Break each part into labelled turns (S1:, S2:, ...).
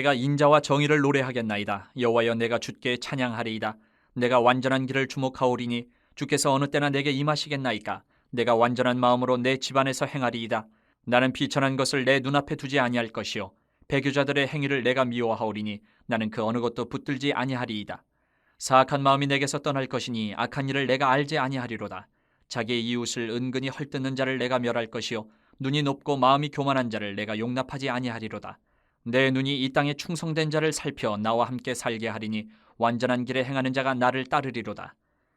S1: 내가 인자와 정의를 노래하겠나이다. 여호와여, 내가 주께 찬양하리이다. 내가 완전한 길을 주목하오리니 주께서 어느 때나 내게 임하시겠나이까. 내가 완전한 마음으로 내 집안에서 행하리이다. 나는 비천한 것을 내 눈앞에 두지 아니할 것이요 배교자들의 행위를 내가 미워하오리니 나는 그 어느 것도 붙들지 아니하리이다. 사악한 마음이 내게서 떠날 것이니 악한 일을 내가 알지 아니하리로다. 자기의 이웃을 은근히 헐뜯는 자를 내가 멸할 것이요 눈이 높고 마음이 교만한 자를 내가 용납하지 아니하리로다. 내 눈이 이 땅에 충성된 자를 살펴 나와 함께 살게 하리니 완전한 길에 행하는 자가 나를 따르리로다.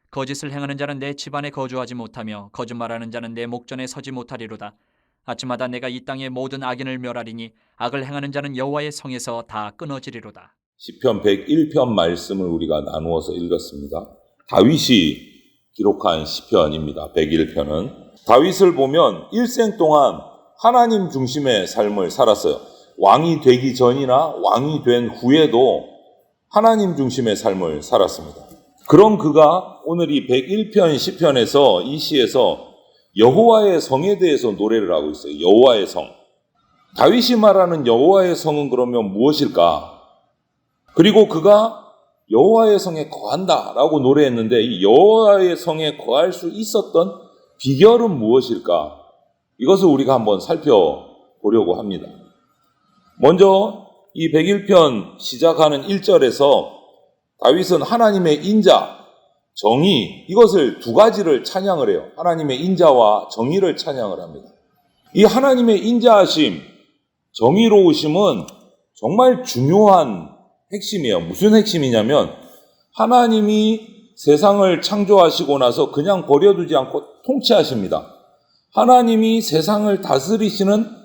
S1: 거짓을 행하는 자는 내 집안에 거주하지 못하며 거짓말하는 자는 내 목전에 서지 못하리로다. 아침마다 내가 이 땅의 모든 악인을 멸하리니 악을 행하는 자는 여호와의 성에서 다 끊어지리로다.
S2: 시편 101편 말씀을 우리가 나누어서 읽었습니다. 다윗이 기록한 시편입니다. 101편은. 다윗을 보면 일생 동안 하나님 중심의 삶을 살았어요. 왕이 되기 전이나 왕이 된 후에도 하나님 중심의 삶을 살았습니다. 그런 그가 오늘 이 101편 시편에서 이 시에서 여호와의 성에 대해서 노래를 하고 있어요. 여호와의 성. 다윗이 말하는 여호와의 성은 그러면 무엇일까? 그리고 그가 여호와의 성에 거한다라고 노래했는데 이 여호와의 성에 거할 수 있었던 비결은 무엇일까? 이것을 우리가 한번 살펴보려고 합니다. 먼저 이 101편 시작하는 1절에서 다윗은 하나님의 인자, 정의, 이것을 두 가지를 찬양을 해요. 하나님의 인자와 정의를 찬양을 합니다. 이 하나님의 인자하심, 정의로우심은 정말 중요한 핵심이에요. 무슨 핵심이냐면 하나님이 세상을 창조하시고 나서 그냥 버려두지 않고 통치하십니다. 하나님이 세상을 다스리시는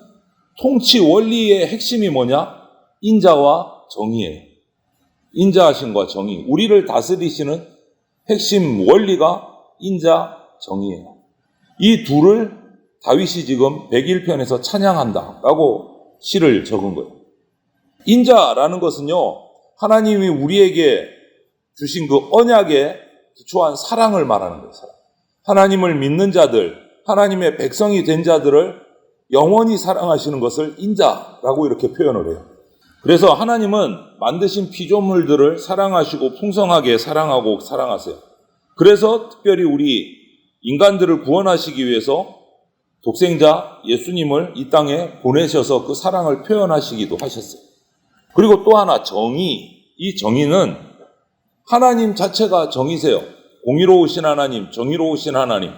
S2: 통치 원리의 핵심이 뭐냐? 인자와 정의예요. 인자하심과 정의. 우리를 다스리시는 핵심 원리가 인자, 정의예요. 이 둘을 다윗이 지금 101편에서 찬양한다라고 시를 적은 거예요. 인자라는 것은요, 하나님이 우리에게 주신 그 언약에 기초한 사랑을 말하는 거예요. 하나님을 믿는 자들, 하나님의 백성이 된 자들을 영원히 사랑하시는 것을 인자라고 이렇게 표현을 해요. 그래서 하나님은 만드신 피조물들을 사랑하시고 풍성하게 사랑하고 사랑하세요. 그래서 특별히 우리 인간들을 구원하시기 위해서 독생자 예수님을 이 땅에 보내셔서 그 사랑을 표현하시기도 하셨어요. 그리고 또 하나 정의, 이 정의는 하나님 자체가 정의세요. 공의로우신 하나님, 정의로우신 하나님.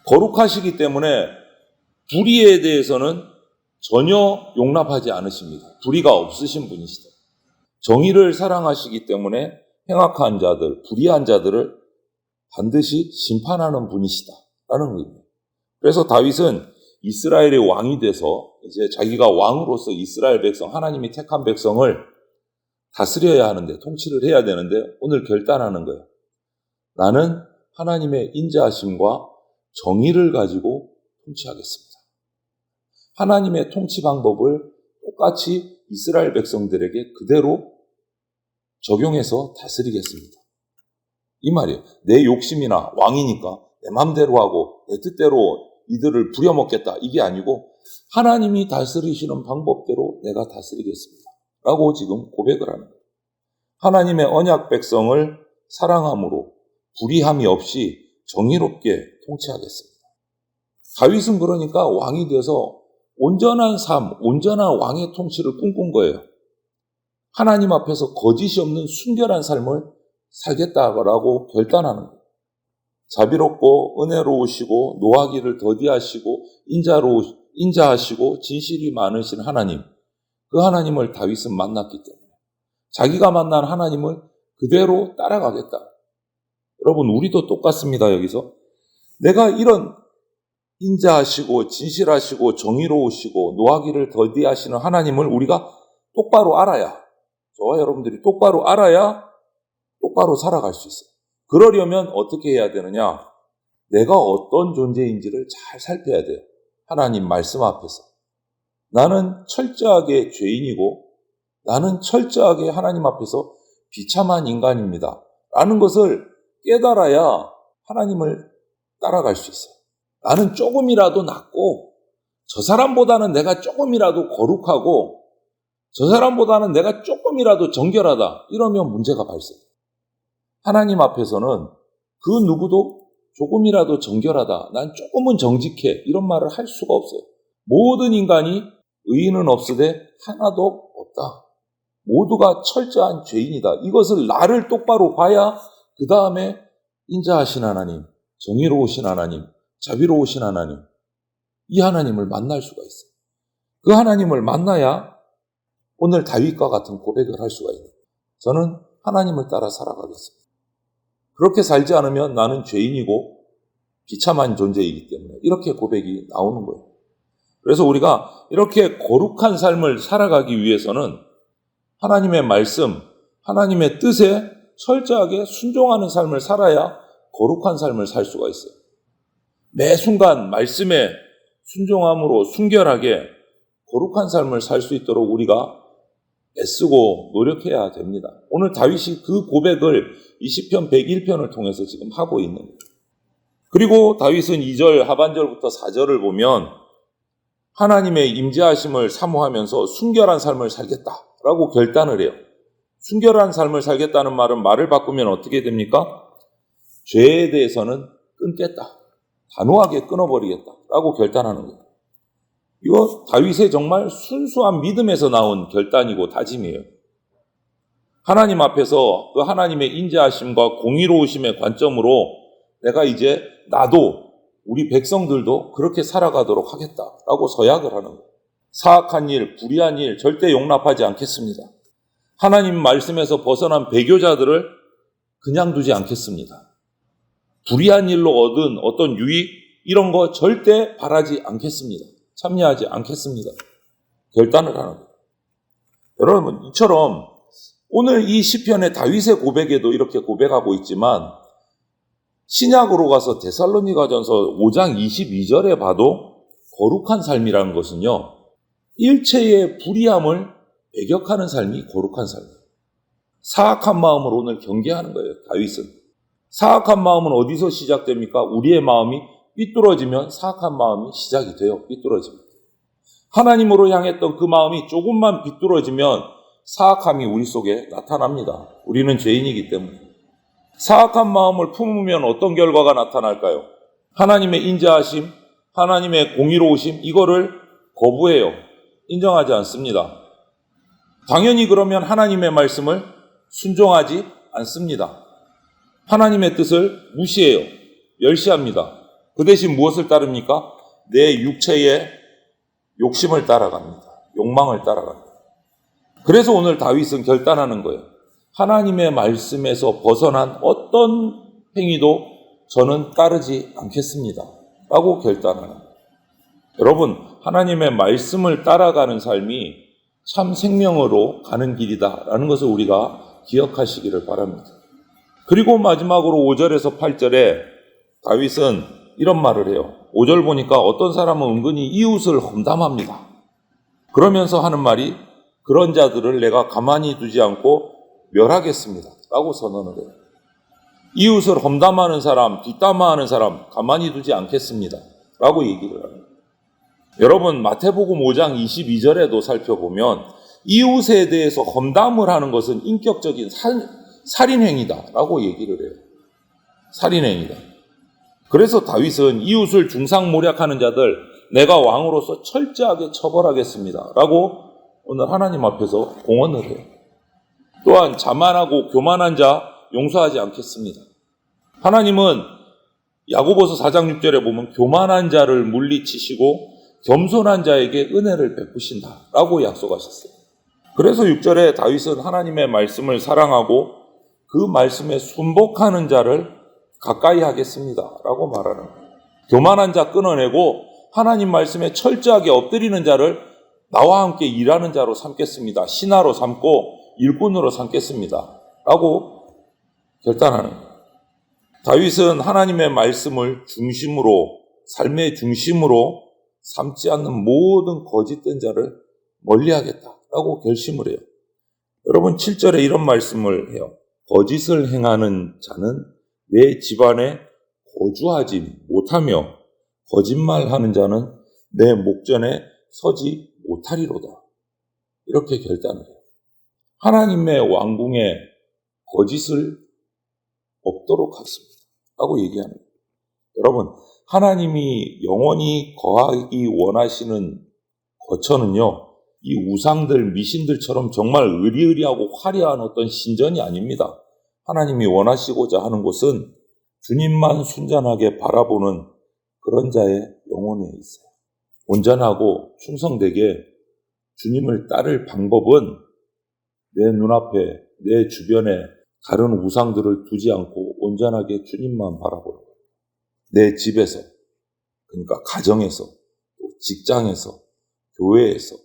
S2: 거룩하시기 때문에 불의에 대해서는 전혀 용납하지 않으십니다. 불의가 없으신 분이시다. 정의를 사랑하시기 때문에 행악한 자들, 불의한 자들을 반드시 심판하는 분이시다라는 거입니다. 그래서 다윗은 이스라엘의 왕이 돼서 이제 자기가 왕으로서 이스라엘 백성, 하나님이 택한 백성을 다스려야 하는데, 통치를 해야 되는데 오늘 결단하는 거예요. 나는 하나님의 인자하심과 정의를 가지고 통치하겠습니다. 하나님의 통치 방법을 똑같이 이스라엘 백성들에게 그대로 적용해서 다스리겠습니다. 이 말이에요. 내 욕심이나 왕이니까 내 맘대로 하고 내 뜻대로 이들을 부려먹겠다. 이게 아니고 하나님이 다스리시는 방법대로 내가 다스리겠습니다. 라고 지금 고백을 하는 거예요. 하나님의 언약 백성을 사랑함으로 불의함이 없이 정의롭게 통치하겠습니다. 다윗은 그러니까 왕이 돼서 온전한 삶, 온전한 왕의 통치를 꿈꾼 거예요. 하나님 앞에서 거짓이 없는 순결한 삶을 살겠다고 결단하는 거예요. 자비롭고 은혜로우시고 노하기를 더디하시고 인자하시고 진실이 많으신 하나님, 그 하나님을 다윗은 만났기 때문에 자기가 만난 하나님을 그대로 따라가겠다. 여러분, 우리도 똑같습니다. 여기서 내가 이런 인자하시고 진실하시고 정의로우시고 노하기를 더디하시는 하나님을 우리가 똑바로 알아야, 저와 여러분들이 똑바로 알아야 똑바로 살아갈 수 있어요. 그러려면 어떻게 해야 되느냐? 내가 어떤 존재인지를 잘 살펴야 돼요. 하나님 말씀 앞에서. 나는 철저하게 죄인이고 나는 철저하게 하나님 앞에서 비참한 인간입니다. 라는 것을 깨달아야 하나님을 따라갈 수 있어요. 나는 조금이라도 낫고 저 사람보다는 내가 조금이라도 거룩하고 저 사람보다는 내가 조금이라도 정결하다. 이러면 문제가 발생해요. 하나님 앞에서는 그 누구도 조금이라도 정결하다. 난 조금은 정직해. 이런 말을 할 수가 없어요. 모든 인간이 의인은 없으되 하나도 없다. 모두가 철저한 죄인이다. 이것을 나를 똑바로 봐야 그 다음에 인자하신 하나님, 정의로우신 하나님, 자비로우신 하나님, 이 하나님을 만날 수가 있어요. 그 하나님을 만나야 오늘 다윗과 같은 고백을 할 수가 있는. 저는 하나님을 따라 살아가겠습니다. 그렇게 살지 않으면 나는 죄인이고 비참한 존재이기 때문에 이렇게 고백이 나오는 거예요. 그래서 우리가 이렇게 거룩한 삶을 살아가기 위해서는 하나님의 말씀, 하나님의 뜻에 철저하게 순종하는 삶을 살아야 거룩한 삶을 살 수가 있어요. 매 순간 말씀에 순종함으로 순결하게 거룩한 삶을 살 수 있도록 우리가 애쓰고 노력해야 됩니다. 오늘 다윗이 그 고백을 이 시편 101편을 통해서 지금 하고 있는 거예요. 그리고 다윗은 2절 하반절부터 4절을 보면 하나님의 임재하심을 사모하면서 순결한 삶을 살겠다라고 결단을 해요. 순결한 삶을 살겠다는 말은 말을 바꾸면 어떻게 됩니까? 죄에 대해서는 끊겠다. 단호하게 끊어버리겠다라고 결단하는 거예요. 이거 다윗의 정말 순수한 믿음에서 나온 결단이고 다짐이에요. 하나님 앞에서 그 하나님의 인자하심과 공의로우심의 관점으로 내가 이제 나도 우리 백성들도 그렇게 살아가도록 하겠다라고 서약을 하는 거예요. 사악한 일, 불의한 일 절대 용납하지 않겠습니다. 하나님 말씀에서 벗어난 배교자들을 그냥 두지 않겠습니다. 불의한 일로 얻은 어떤 유익 이런 거 절대 바라지 않겠습니다. 참여하지 않겠습니다. 결단을 하는 거예요. 여러분 이처럼 오늘 이 시편의 다윗의 고백에도 이렇게 고백하고 있지만 신약으로 가서 데살로니가전서 5장 22절에 봐도 거룩한 삶이라는 것은요. 일체의 불의함을 배격하는 삶이 거룩한 삶이에요. 사악한 마음으로 오늘 경계하는 거예요. 다윗은. 사악한 마음은 어디서 시작됩니까? 우리의 마음이 삐뚤어지면 사악한 마음이 시작이 돼요. 삐뚤어지면. 하나님으로 향했던 그 마음이 조금만 삐뚤어지면 사악함이 우리 속에 나타납니다. 우리는 죄인이기 때문에. 사악한 마음을 품으면 어떤 결과가 나타날까요? 하나님의 인자하심, 하나님의 공의로우심 이거를 거부해요. 인정하지 않습니다. 당연히 그러면 하나님의 말씀을 순종하지 않습니다. 하나님의 뜻을 무시해요. 멸시합니다. 그 대신 무엇을 따릅니까? 내 육체의 욕심을 따라갑니다. 욕망을 따라갑니다. 그래서 오늘 다윗은 결단하는 거예요. 하나님의 말씀에서 벗어난 어떤 행위도 저는 따르지 않겠습니다. 라고 결단하는 거예요. 여러분, 하나님의 말씀을 따라가는 삶이 참 생명으로 가는 길이다라는 것을 우리가 기억하시기를 바랍니다. 그리고 마지막으로 5절에서 8절에 다윗은 이런 말을 해요. 5절 보니까 어떤 사람은 은근히 이웃을 험담합니다. 그러면서 하는 말이 그런 자들을 내가 가만히 두지 않고 멸하겠습니다. 라고 선언을 해요. 이웃을 험담하는 사람, 뒷담화하는 사람 가만히 두지 않겠습니다. 라고 얘기를 합니다. 여러분 마태복음 5장 22절에도 살펴보면 이웃에 대해서 험담을 하는 것은 인격적인 살인행위다 라고 얘기를 해요. 살인행위다. 그래서 다윗은 이웃을 중상모략하는 자들 내가 왕으로서 철저하게 처벌하겠습니다 라고 오늘 하나님 앞에서 공언을 해요. 또한 자만하고 교만한 자 용서하지 않겠습니다. 하나님은 야고보서 4장 6절에 보면 교만한 자를 물리치시고 겸손한 자에게 은혜를 베푸신다 라고 약속하셨어요. 그래서 6절에 다윗은 하나님의 말씀을 사랑하고 그 말씀에 순복하는 자를 가까이 하겠습니다 라고 말하는 거예요. 교만한 자 끊어내고 하나님 말씀에 철저하게 엎드리는 자를 나와 함께 일하는 자로 삼겠습니다. 신하로 삼고 일꾼으로 삼겠습니다 라고 결단하는 거예요. 다윗은 하나님의 말씀을 중심으로 삶의 중심으로 삼지 않는 모든 거짓된 자를 멀리하겠다라고 결심을 해요. 여러분 7절에 이런 말씀을 해요. 거짓을 행하는 자는 내 집안에 거주하지 못하며 거짓말하는 자는 내 목전에 서지 못하리로다. 이렇게 결단을 해요. 하나님의 왕궁에 거짓을 없도록 하겠습니다. 라고 얘기하는 거예요. 여러분, 하나님이 영원히 거하기 원하시는 거처는요, 이 우상들, 미신들처럼 정말 의리의리하고 화려한 어떤 신전이 아닙니다. 하나님이 원하시고자 하는 곳은 주님만 순전하게 바라보는 그런 자의 영혼에 있어요. 온전하고 충성되게 주님을 따를 방법은 내 눈앞에, 내 주변에 다른 우상들을 두지 않고 온전하게 주님만 바라보는 거예요. 내 집에서, 그러니까 가정에서, 또 직장에서, 교회에서,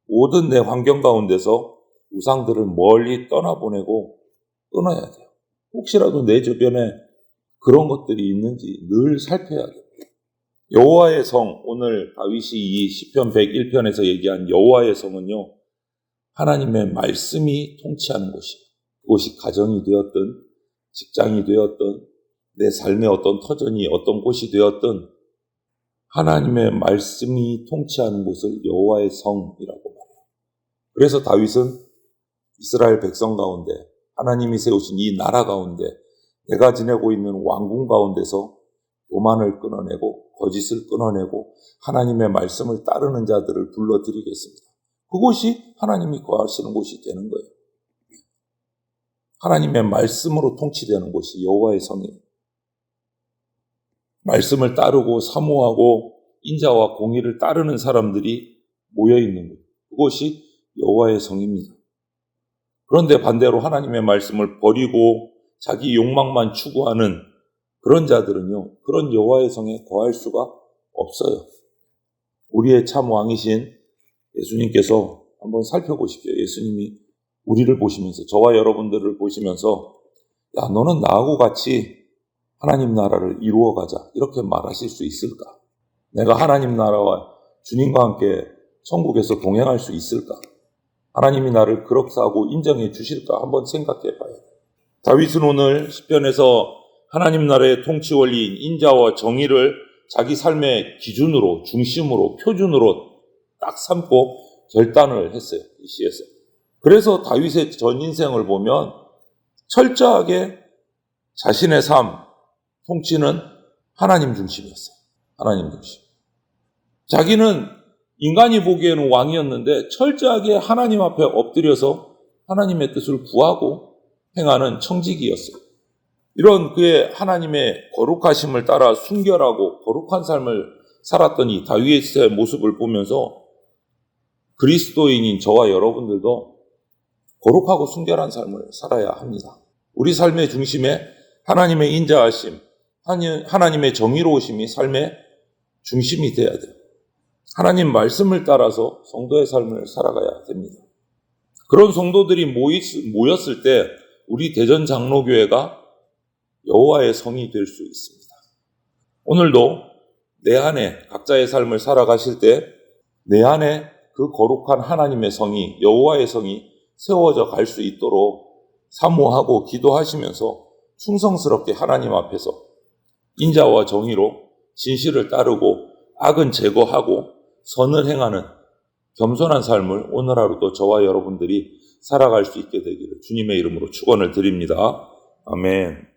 S2: 모든 내 환경 가운데서 우상들을 멀리 떠나보내고 끊어야 돼요. 혹시라도 내 주변에 그런 것들이 있는지 늘 살펴야 돼요. 여호와의 성, 오늘 다윗이 이 시편 101편에서 얘기한 여호와의 성은요, 하나님의 말씀이 통치하는 곳이에요. 그곳이 가정이 되었든 직장이 되었든 내 삶의 어떤 터전이 어떤 곳이 되었든 하나님의 말씀이 통치하는 곳을 여호와의 성이라고 말해요. 그래서 다윗은 이스라엘 백성 가운데 하나님이 세우신 이 나라 가운데 내가 지내고 있는 왕궁 가운데서 교만을 끊어내고 거짓을 끊어내고 하나님의 말씀을 따르는 자들을 불러드리겠습니다. 그곳이 하나님이 거하시는 곳이 되는 거예요. 하나님의 말씀으로 통치되는 곳이 여호와의 성이에요. 말씀을 따르고 사모하고 인자와 공의를 따르는 사람들이 모여있는 곳. 그곳이 여호와의 성입니다. 그런데 반대로 하나님의 말씀을 버리고 자기 욕망만 추구하는 그런 자들은요, 그런 여호와의 성에 거할 수가 없어요. 우리의 참 왕이신 예수님께서 한번 살펴보십시오. 예수님이 우리를 보시면서, 저와 여러분들을 보시면서, 야, 너는 나하고 같이 하나님 나라를 이루어가자, 이렇게 말하실 수 있을까? 내가 하나님 나라와 주님과 함께 천국에서 동행할 수 있을까? 하나님이 나를 그렇게 하고 인정해 주실까? 한번 생각해 봐야 돼요. 다윗은 오늘 시편에서 하나님 나라의 통치 원리인 인자와 정의를 자기 삶의 기준으로, 중심으로, 표준으로 딱 삼고 결단을 했어요. 이 시에서. 그래서 다윗의 전 인생을 보면 철저하게 자신의 삶, 통치는 하나님 중심이었어요. 하나님 중심. 자기는 인간이 보기에는 왕이었는데 철저하게 하나님 앞에 엎드려서 하나님의 뜻을 구하고 행하는 청지기였어요. 이런 그의 하나님의 거룩하심을 따라 순결하고 거룩한 삶을 살았던 이 다윗의 모습을 보면서 그리스도인인 저와 여러분들도 거룩하고 순결한 삶을 살아야 합니다. 우리 삶의 중심에 하나님의 인자하심, 하나님의 정의로우심이 삶의 중심이 돼야 돼요. 하나님 말씀을 따라서 성도의 삶을 살아가야 됩니다. 그런 성도들이 모였을 때 우리 대전 장로교회가 여호와의 성이 될 수 있습니다. 오늘도 내 안에 각자의 삶을 살아가실 때 내 안에 그 거룩한 하나님의 성이, 여호와의 성이 세워져 갈 수 있도록 사모하고 기도하시면서 충성스럽게 하나님 앞에서 인자와 정의로 진실을 따르고 악은 제거하고 선을 행하는 겸손한 삶을 오늘 하루도 저와 여러분들이 살아갈 수 있게 되기를 주님의 이름으로 축원을 드립니다. 아멘.